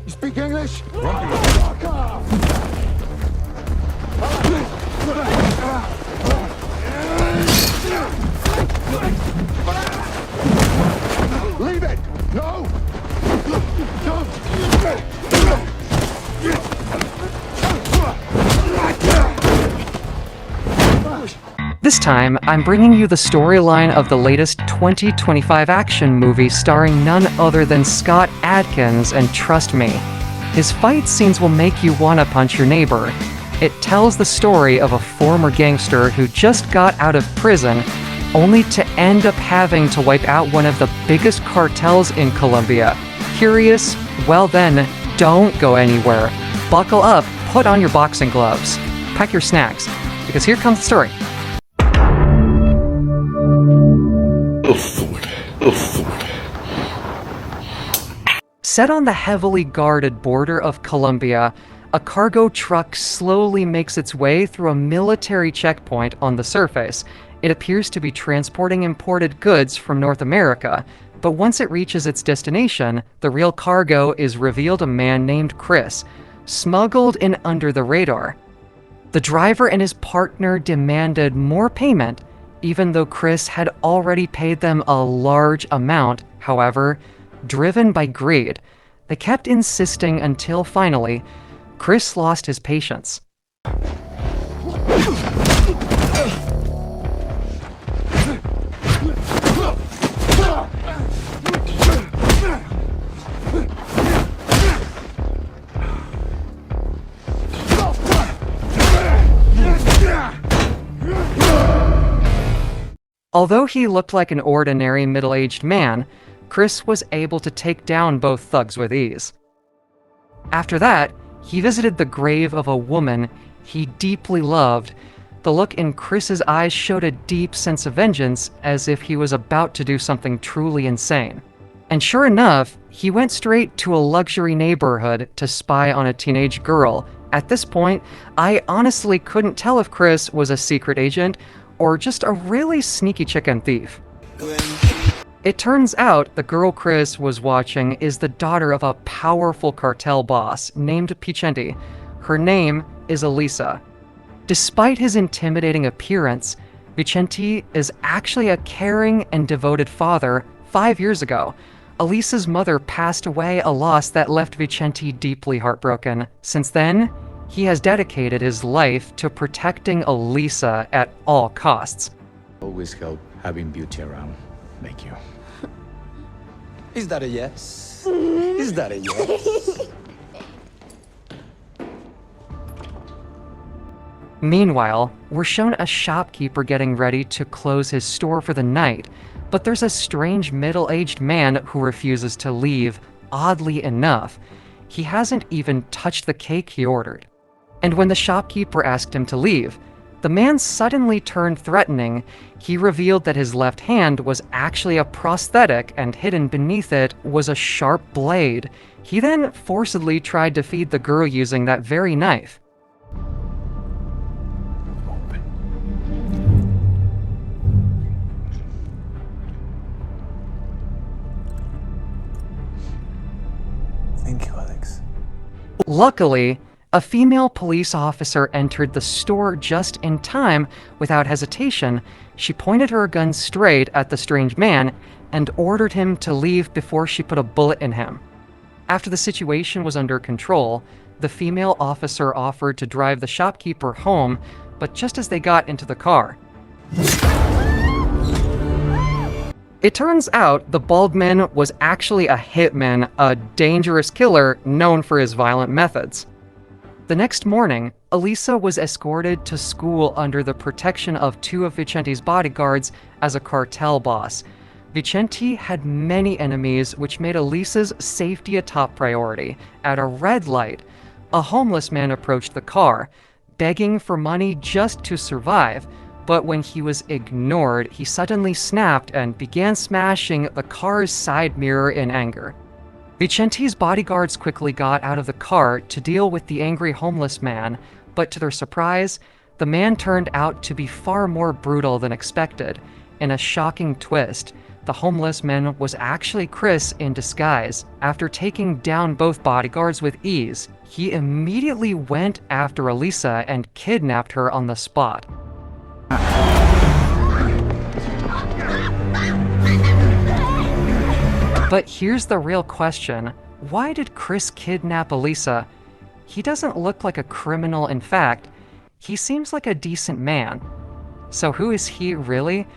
Speak English? Fuck off! Leave it! No! This time, I'm bringing you the storyline of the latest 2025 action movie starring none other than Scott Adkins, and trust me, his fight scenes will make you want to punch your neighbor. It tells the story of a former gangster who just got out of prison, only to end up having to wipe out one of the biggest cartels in Colombia. Curious? Well then, don't go anywhere. Buckle up, put on your boxing gloves, pack your snacks, because here comes the story. Set on the heavily guarded border of Colombia, a cargo truck slowly makes its way through a military checkpoint on the surface. It appears to be transporting imported goods from North America, but once it reaches its destination, the real cargo is revealed a man named Kris, smuggled in under the radar. The driver and his partner demanded more payment, even though Kris had already paid them a large amount. However, driven by greed, they kept insisting until finally, Kris lost his patience. Although he looked like an ordinary middle-aged man, Kris was able to take down both thugs with ease. After that, he visited the grave of a woman he deeply loved. The look in Kris's eyes showed a deep sense of vengeance, as if he was about to do something truly insane. And sure enough, he went straight to a luxury neighborhood to spy on a teenage girl. At this point, I honestly couldn't tell if Kris was a secret agent or just a really sneaky chicken thief. It turns out the girl Kris was watching is the daughter of a powerful cartel boss named Chaney. Her name is Elisa. Despite his intimidating appearance, Vicente is actually a caring and devoted father. 5 years ago, Elisa's mother passed away, a loss that left Vicente deeply heartbroken. Since then, he has dedicated his life to protecting Elisa at all costs. Always help having beauty around. Thank you. Is that a yes? Is that a yes? Meanwhile, we're shown a shopkeeper getting ready to close his store for the night, but there's a strange middle-aged man who refuses to leave. Oddly enough, he hasn't even touched the cake he ordered. And when the shopkeeper asked him to leave, the man suddenly turned threatening. He revealed that his left hand was actually a prosthetic, and hidden beneath it was a sharp blade. He then forcibly tried to feed the girl using that very knife. Open. Thank you, Alex. Luckily, a female police officer entered the store just in time. Without hesitation, she pointed her gun straight at the strange man and ordered him to leave before she put a bullet in him. After the situation was under control, the female officer offered to drive the shopkeeper home, but just as they got into the car, it turns out the bald man was actually a hitman, a dangerous killer known for his violent methods. The next morning, Elisa was escorted to school under the protection of 2 of Vicente's bodyguards as a cartel boss. Vicente had many enemies, which made Elisa's safety a top priority. At a red light, a homeless man approached the car, begging for money just to survive. But when he was ignored, he suddenly snapped and began smashing the car's side mirror in anger. Vicente's bodyguards quickly got out of the car to deal with the angry homeless man, but to their surprise, the man turned out to be far more brutal than expected. In a shocking twist, the homeless man was actually Kris in disguise. After taking down both bodyguards with ease, he immediately went after Elisa and kidnapped her on the spot. But here's the real question. Why did Kris kidnap Elisa? He doesn't look like a criminal. In fact, he seems like a decent man. So who is he really?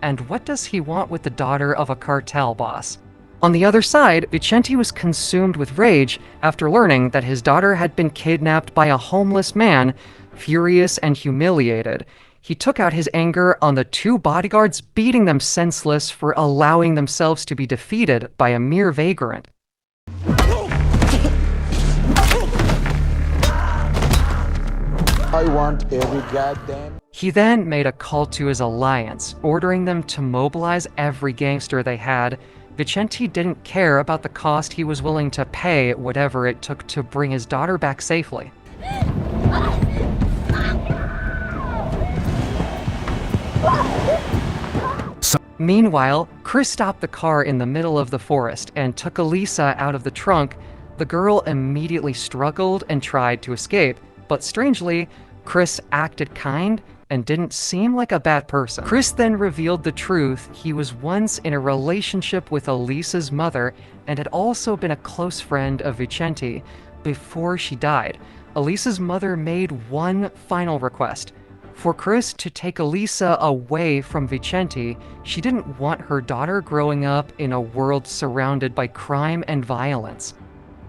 And what does he want with the daughter of a cartel boss? On the other side, Vicente was consumed with rage after learning that his daughter had been kidnapped by a homeless man. Furious and humiliated, he took out his anger on the two bodyguards, beating them senseless for allowing themselves to be defeated by a mere vagrant. I want every goddamn... He then made a call to his alliance, ordering them to mobilize every gangster they had. Vicente didn't care about the cost. He was willing to pay whatever it took to bring his daughter back safely. Meanwhile, Kris stopped the car in the middle of the forest and took Elisa out of the trunk. The girl immediately struggled and tried to escape, but strangely, Kris acted kind and didn't seem like a bad person. Kris then revealed the truth. He was once in a relationship with Elisa's mother and had also been a close friend of Vicente before she died. Elisa's mother made one final request: for Kris to take Elisa away from Vicente. She didn't want her daughter growing up in a world surrounded by crime and violence.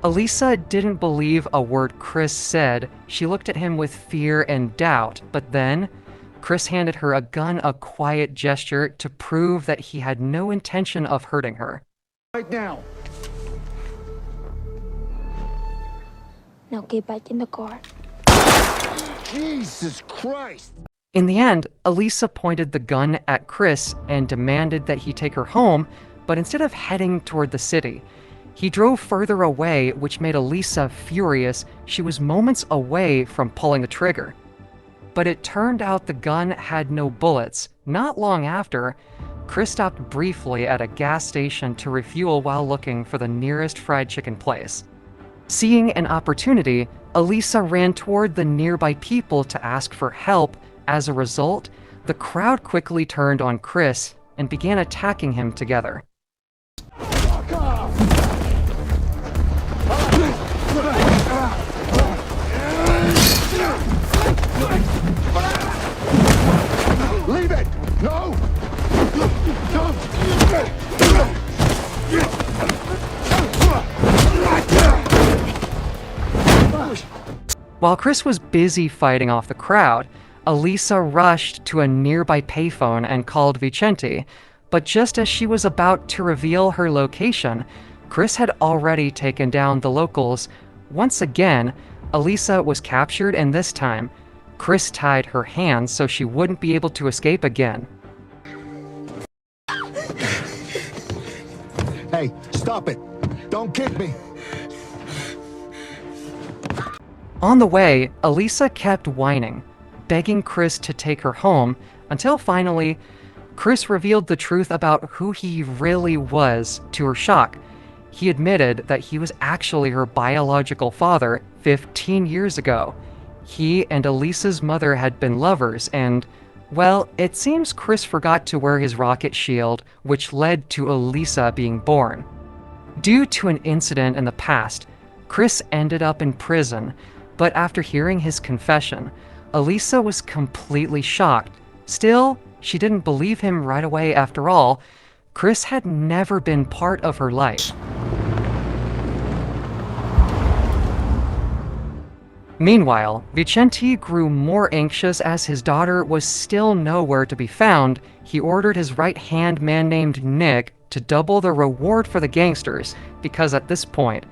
Elisa didn't believe a word Kris said. She looked at him with fear and doubt, but then Kris handed her a gun, a quiet gesture to prove that he had no intention of hurting her. Right now. Now get back in the car. Jesus Christ. In the end, Elisa pointed the gun at Kris and demanded that he take her home, but instead of heading toward the city, he drove further away, which made Elisa furious. She was moments away from pulling the trigger. But it turned out the gun had no bullets. Not long after, Kris stopped briefly at a gas station to refuel while looking for the nearest fried chicken place. Seeing an opportunity, Elisa ran toward the nearby people to ask for help. As a result, the crowd quickly turned on Kris and began attacking him together. Fuck off. Leave it! No! While Kris was busy fighting off the crowd, Elisa rushed to a nearby payphone and called Vicente. But just as she was about to reveal her location, Kris had already taken down the locals. Once again, Elisa was captured, and this time, Kris tied her hands so she wouldn't be able to escape again. Hey, stop it! Don't kick me! On the way, Elisa kept whining, begging Kris to take her home, until finally, Kris revealed the truth about who he really was. To her shock, he admitted that he was actually her biological father 15 years ago. He and Elisa's mother had been lovers, and, well, it seems Kris forgot to wear his rocket shield, which led to Elisa being born. Due to an incident in the past, Kris ended up in prison, but after hearing his confession, Elisa was completely shocked. Still, she didn't believe him right away. After all, Kris had never been part of her life. Meanwhile, Vicente grew more anxious as his daughter was still nowhere to be found. He ordered his right-hand man named Nick to double the reward for the gangsters, because at this point,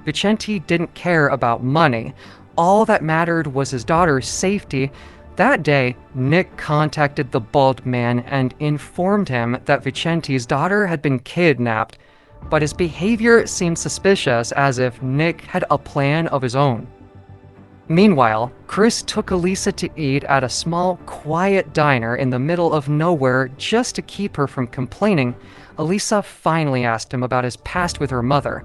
Vicente didn't care about money. All that mattered was his daughter's safety. That day, Nick contacted the bald man and informed him that Vicente's daughter had been kidnapped, but his behavior seemed suspicious, as if Nick had a plan of his own. Meanwhile, Kris took Elisa to eat at a small, quiet diner in the middle of nowhere just to keep her from complaining. Elisa finally asked him about his past with her mother.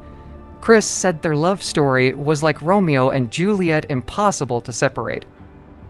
Kris said their love story was like Romeo and Juliet, impossible to separate.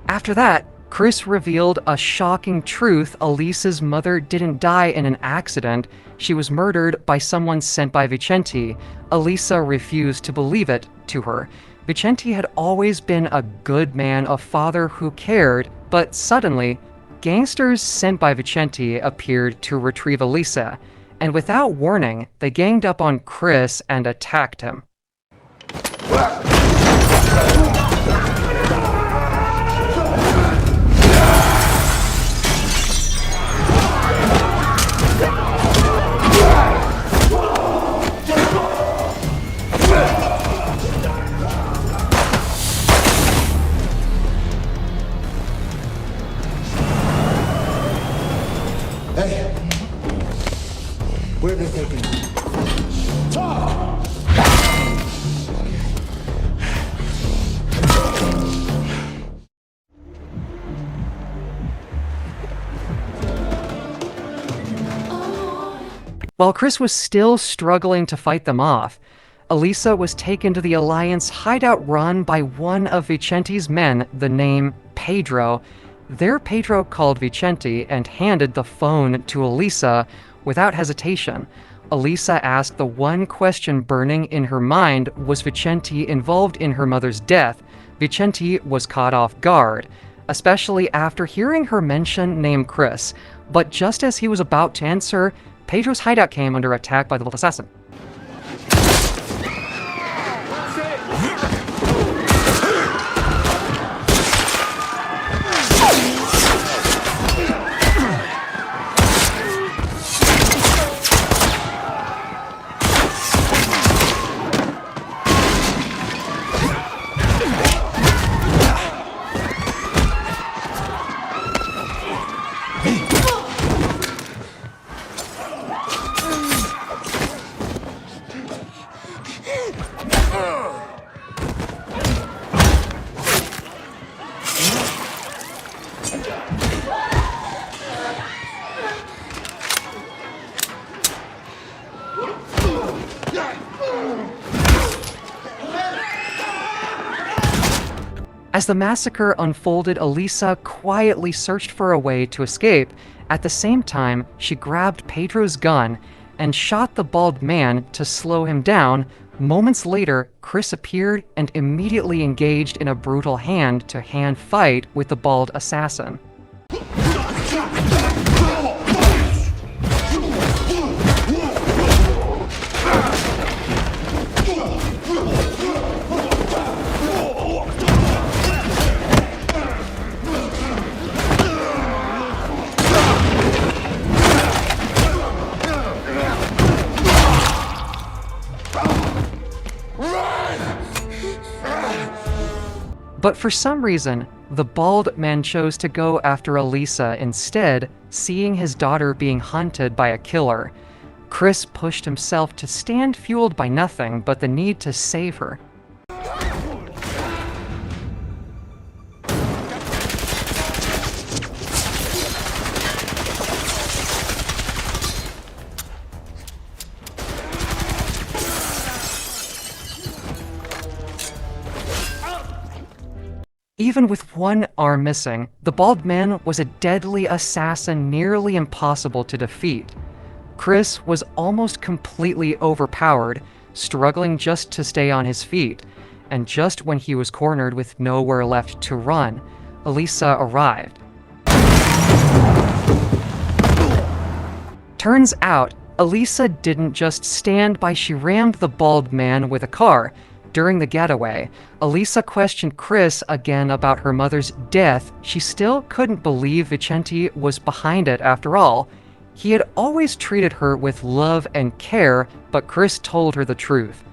After that, Kris revealed a shocking truth. Elisa's mother didn't die in an accident. She was murdered by someone sent by Vicente. Elisa refused to believe it to her. Vicente had always been a good man, a father who cared, but suddenly, gangsters sent by Vicente appeared to retrieve Elisa, and without warning, they ganged up on Kris and attacked him. Hey, where are they taking you? Talk! While Kris was still struggling to fight them off, Elisa was taken to the Alliance hideout run by one of Vicente's men, the name Pedro. There Pedro called Vicente and handed the phone to Elisa without hesitation. Elisa asked the one question burning in her mind: was Vicente involved in her mother's death? Vicente was caught off guard, especially after hearing her mention name Kris. But just as he was about to answer, Pedro's hideout came under attack by the Wolf Assassin. As the massacre unfolded, Elisa quietly searched for a way to escape. At the same time, she grabbed Pedro's gun and shot the bald man to slow him down. Moments later, Kris appeared and immediately engaged in a brutal hand-to-hand fight with the bald assassin. But for some reason, the bald man chose to go after Elisa instead, seeing his daughter being hunted by a killer. Kris pushed himself to stand, fueled by nothing but the need to save her. Even with one arm missing, the bald man was a deadly assassin nearly impossible to defeat. Kris was almost completely overpowered, struggling just to stay on his feet, and just when he was cornered with nowhere left to run, Elisa arrived. Turns out, Elisa didn't just stand by, she rammed the bald man with a car. During the getaway, Elisa questioned Kris again about her mother's death. She still couldn't believe Vicente was behind it after all. He had always treated her with love and care, but Kris told her the truth.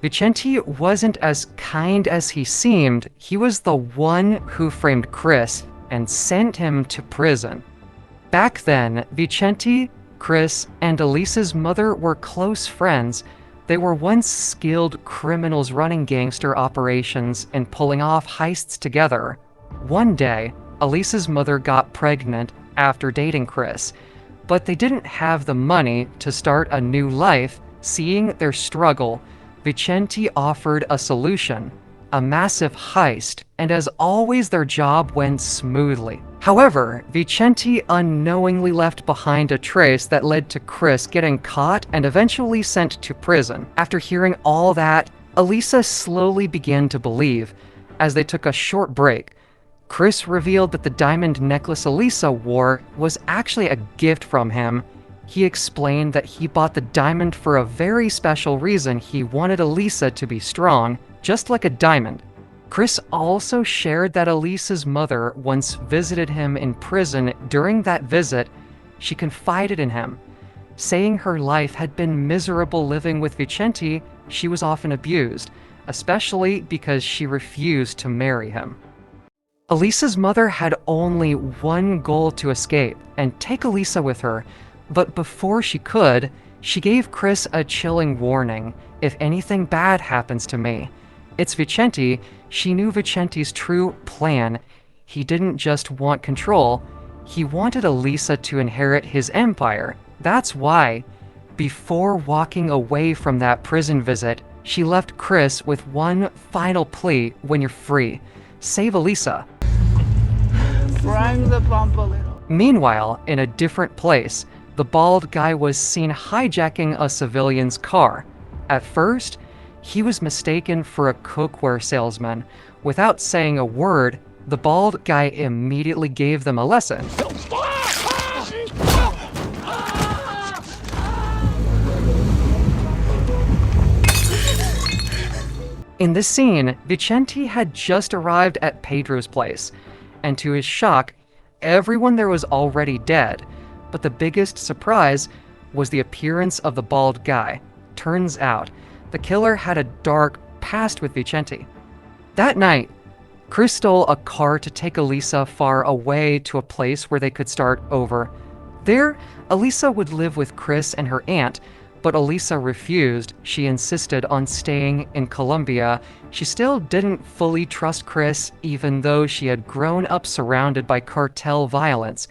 Vicente wasn't as kind as he seemed. He was the one who framed Kris and sent him to prison. Back then, Vicente, Kris, and Elisa's mother were close friends, They were once skilled criminals running gangster operations and pulling off heists together. One day, Elisa's mother got pregnant after dating Kris, but they didn't have the money to start a new life. Seeing their struggle, Vicente offered a solution, a massive heist, and as always, their job went smoothly. However, Vicente unknowingly left behind a trace that led to Kris getting caught and eventually sent to prison. After hearing all that, Elisa slowly began to believe. As they took a short break, Kris revealed that the diamond necklace Elisa wore was actually a gift from him. He explained that he bought the diamond for a very special reason. He wanted Elisa to be strong, just like a diamond. Kris also shared that Elisa's mother once visited him in prison. During that visit, she confided in him, saying her life had been miserable living with Vicente. She was often abused, especially because she refused to marry him. Elisa's mother had only one goal: to escape and take Elisa with her. But before she could, she gave Kris a chilling warning: if anything bad happens to me, it's Vicente. She knew Vicente's true plan. He didn't just want control, he wanted Elisa to inherit his empire. That's why, before walking away from that prison visit, she left Kris with one final plea: when you're free, save Elisa. Prime the pump a little. Meanwhile, in a different place, the bald guy was seen hijacking a civilian's car. At first, he was mistaken for a cookware salesman. Without saying a word, the bald guy immediately gave them a lesson. In this scene, Vicente had just arrived at Pedro's place, and to his shock, everyone there was already dead. But the biggest surprise was the appearance of the bald guy. Turns out, the killer had a dark past with Vicente. That night, Kris stole a car to take Elisa far away to a place where they could start over. There, Elisa would live with Kris and her aunt, but Elisa refused. She insisted on staying in Colombia. She still didn't fully trust Kris, even though she had grown up surrounded by cartel violence,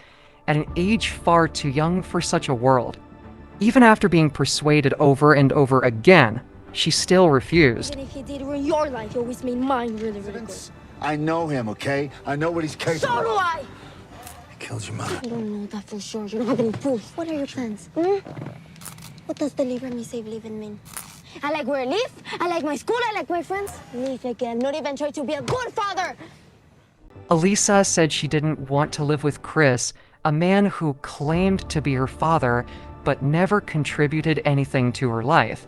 at an age far too young for such a world. Even after being persuaded over and over again, she still refused. Even if he did ruin your life, he always made mine really, really good. I know him, okay? I know what he's capable So do of. I! I killed your mother. I don't know that for sure. You don't have any proof. What are your plans? What does the live me save living mean? I like where I live. I like my school. I like my friends. Live again. Not even try to be a good father. Elisa said she didn't want to live with Kris, a man who claimed to be her father, but never contributed anything to her life.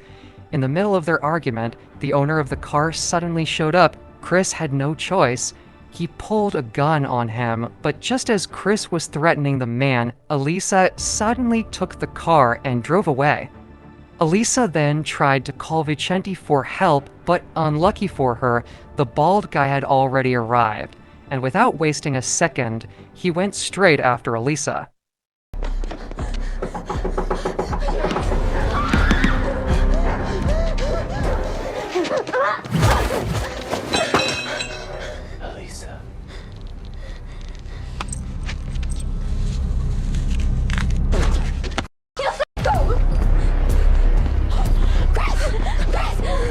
In the middle of their argument, the owner of the car suddenly showed up. Kris had no choice. He pulled a gun on him, but just as Kris was threatening the man, Elisa suddenly took the car and drove away. Elisa then tried to call Vicente for help, but unlucky for her, the bald guy had already arrived, and without wasting a second, he went straight after Elisa. Elisa.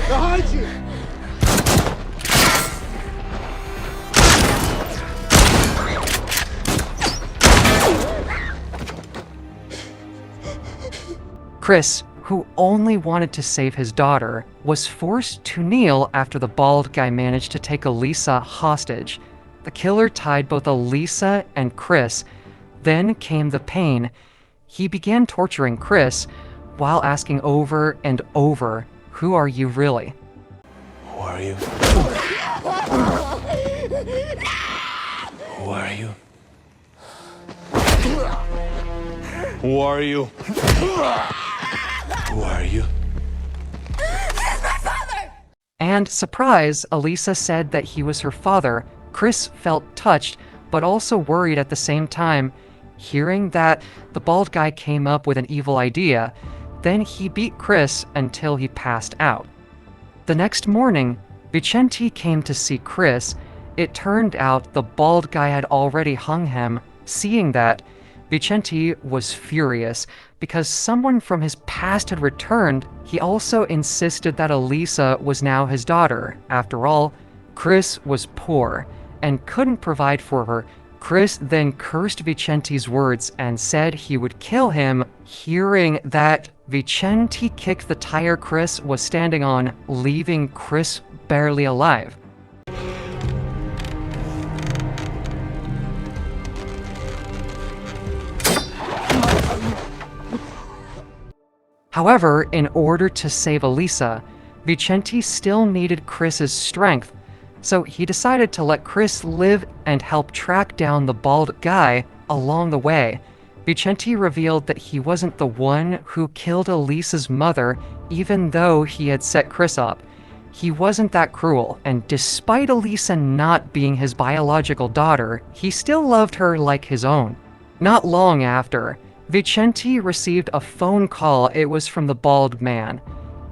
Behind you! Kris, who only wanted to save his daughter, was forced to kneel after the bald guy managed to take Elisa hostage. The killer tied both Elisa and Kris. Then came the pain. He began torturing Kris while asking over and over, "Who are you really?" Who are you? Who are you? Who are you? Who are you? And surprise, Elisa said that he was her father. Kris felt touched, but also worried at the same time. Hearing that the bald guy came up with an evil idea, Then he beat Kris until he passed out. The next morning, Vicente came to see Kris. It turned out the bald guy had already hung him. Seeing that, Vicente was furious because someone from his past had returned. He also insisted that Elisa was now his daughter. After all, Kris was poor and couldn't provide for her. Kris then cursed Vicente's words and said he would kill him. Hearing that, Vicente kicked the tire Kris was standing on, leaving Kris barely alive. However, in order to save Elisa, Vicente still needed Kris's strength, so he decided to let Kris live and help track down the bald guy along the way. Vicente revealed that he wasn't the one who killed Elisa's mother, even though he had set Kris up. He wasn't that cruel, and despite Elisa not being his biological daughter, he still loved her like his own. Not long after, Vicente received a phone call. It was from the bald man.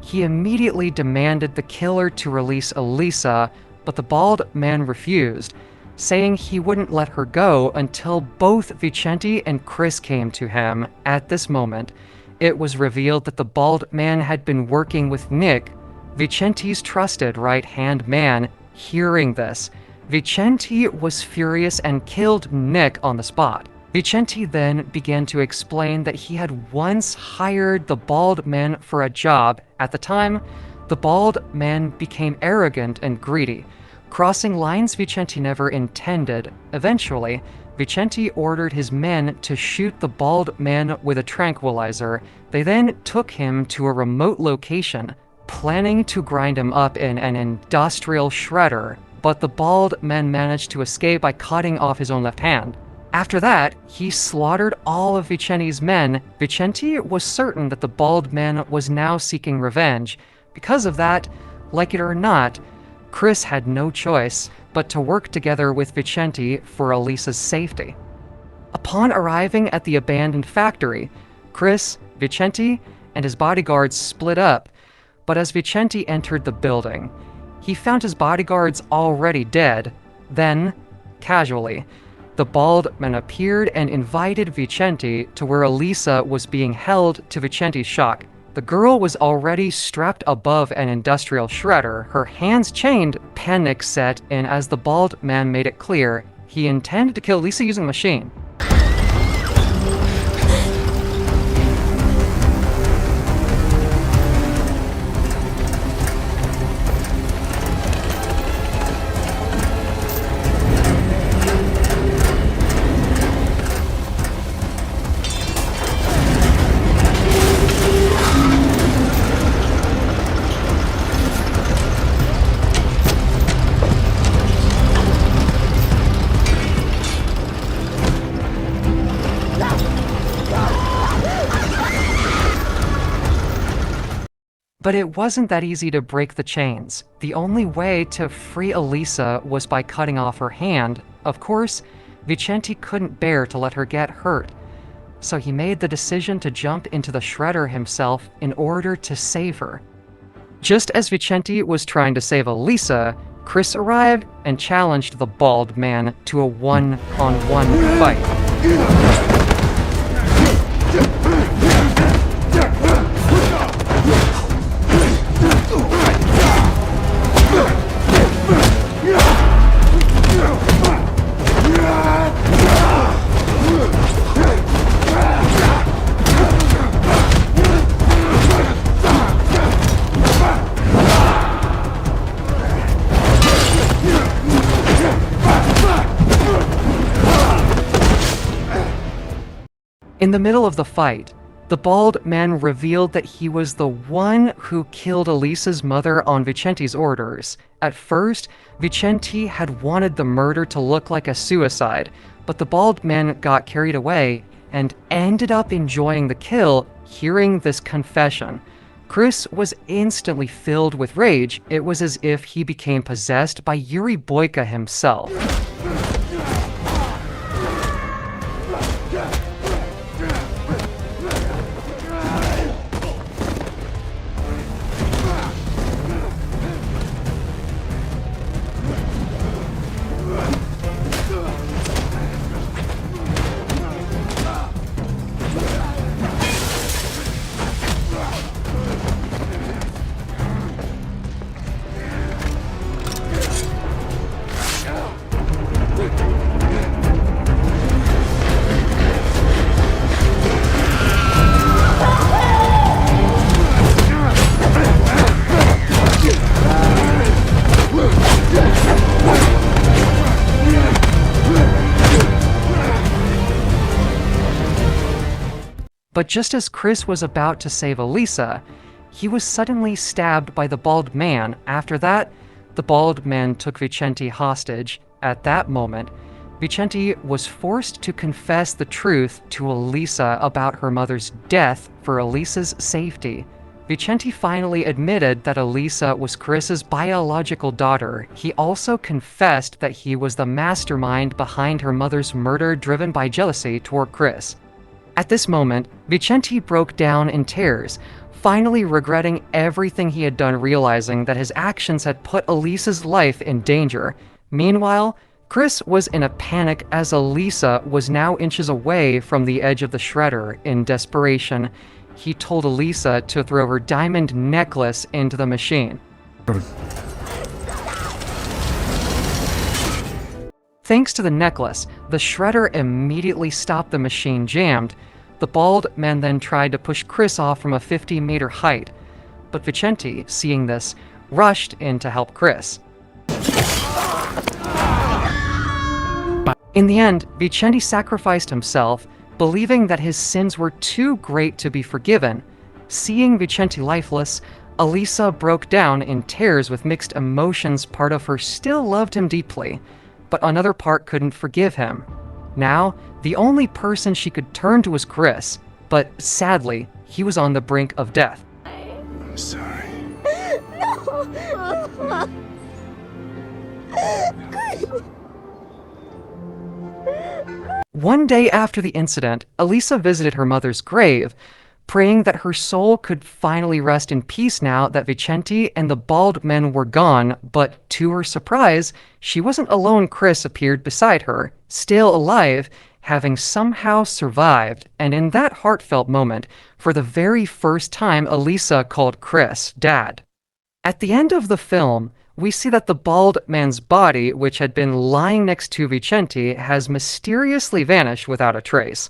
He immediately demanded the killer to release Elisa, but the bald man refused, saying he wouldn't let her go until both Vicente and Kris came to him. At this moment, it was revealed that the bald man had been working with Nick, Vicente's trusted right-hand man. Hearing this, Vicente was furious and killed Nick on the spot. Vicente then began to explain that he had once hired the bald man for a job. At the time, the bald man became arrogant and greedy, crossing lines Vicente never intended. Eventually, Vicente ordered his men to shoot the bald man with a tranquilizer. They then took him to a remote location, planning to grind him up in an industrial shredder, but the bald man managed to escape by cutting off his own left hand. After that, he slaughtered all of Vicente's men. Vicente was certain that the bald man was now seeking revenge. Because of that, like it or not, Kris had no choice but to work together with Vicente for Elisa's safety. Upon arriving at the abandoned factory, Kris, Vicente, and his bodyguards split up, but as Vicente entered the building, he found his bodyguards already dead. Then, casually, the bald man appeared and invited Vicente to where Elisa was being held. To Vicente's shock, the girl was already strapped above an industrial shredder, her hands chained. Panic set in as the bald man made it clear he intended to kill Elisa using a machine. But it wasn't that easy to break the chains. The only way to free Elisa was by cutting off her hand. Of course, Vicente couldn't bear to let her get hurt, so he made the decision to jump into the shredder himself in order to save her. Just as Vicente was trying to save Elisa, Kris arrived and challenged the bald man to a one-on-one fight. In the middle of the fight, the bald man revealed that he was the one who killed Elisa's mother on Vicente's orders. At first, Vicente had wanted the murder to look like a suicide, but the bald man got carried away and ended up enjoying the kill. Hearing this confession, Kris was instantly filled with rage. It was as if he became possessed by Yuri Boyka himself. But just as Kris was about to save Elisa, he was suddenly stabbed by the bald man. After that, the bald man took Vicente hostage. At that moment, Vicente was forced to confess the truth to Elisa about her mother's death for Elisa's safety. Vicente finally admitted that Elisa was Kris's biological daughter. He also confessed that he was the mastermind behind her mother's murder, driven by jealousy toward Kris. At this moment, Vicente broke down in tears, finally regretting everything he had done, realizing that his actions had put Elisa's life in danger. Meanwhile, Kris was in a panic as Elisa was now inches away from the edge of the shredder. In desperation, he told Elisa to throw her diamond necklace into the machine. Thanks to the necklace, the shredder immediately stopped the machine jammed. The bald man then tried to push Kris off from a 50-meter height, but Vicente, seeing this, rushed in to help Kris. In the end, Vicente sacrificed himself, believing that his sins were too great to be forgiven. Seeing Vicente lifeless, Elisa broke down in tears with mixed emotions. Part of her still loved him deeply, but another part couldn't forgive him. Now, the only person she could turn to was Kris, but sadly, he was on the brink of death. I'm sorry. One day after the incident, Elisa visited her mother's grave, praying that her soul could finally rest in peace now that Vicente and the bald men were gone. But to her surprise, she wasn't alone. Kris appeared beside her, still alive, having somehow survived. And in that heartfelt moment, for the very first time, Elisa called Kris Dad. At the end of the film, we see that the bald man's body, which had been lying next to Vicente, has mysteriously vanished without a trace.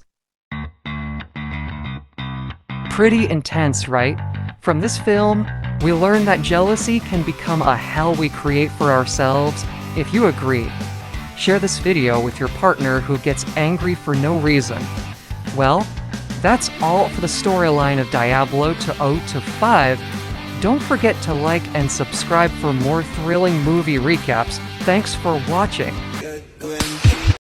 Pretty intense, right? From this film, we learn that jealousy can become a hell we create for ourselves. If you agree, share this video with your partner who gets angry for no reason. Well, that's all for the storyline of Diablo to 0 to 5. Don't forget to like and subscribe for more thrilling movie recaps. Thanks for watching.